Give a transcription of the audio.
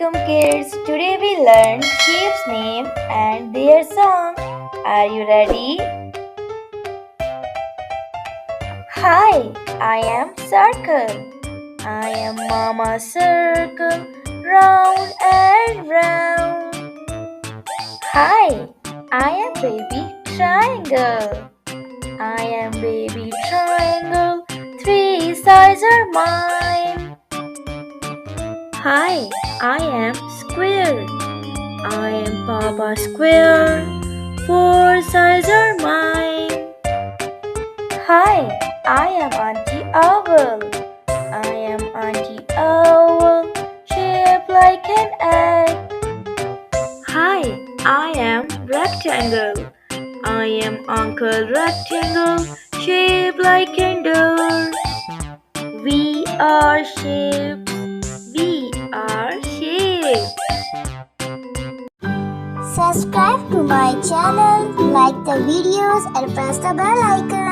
Assalamualaikum kids. Today we learned sheep's name and their song. Are you ready? Hi, I am Circle. I am Mama Circle, round and round. Hi, I am Baby Triangle. I am Baby Triangle, three sides are mine. Hi, I am Square. I am Papa Square, four sides are mine. Hi, I am Auntie Owl. I am Auntie Owl, shaped like an egg. Hi, I am Rectangle. I am Uncle Rectangle, shaped like a door. We are shapes. We are shapes. Subscribe to my channel, like the videos and press the bell icon.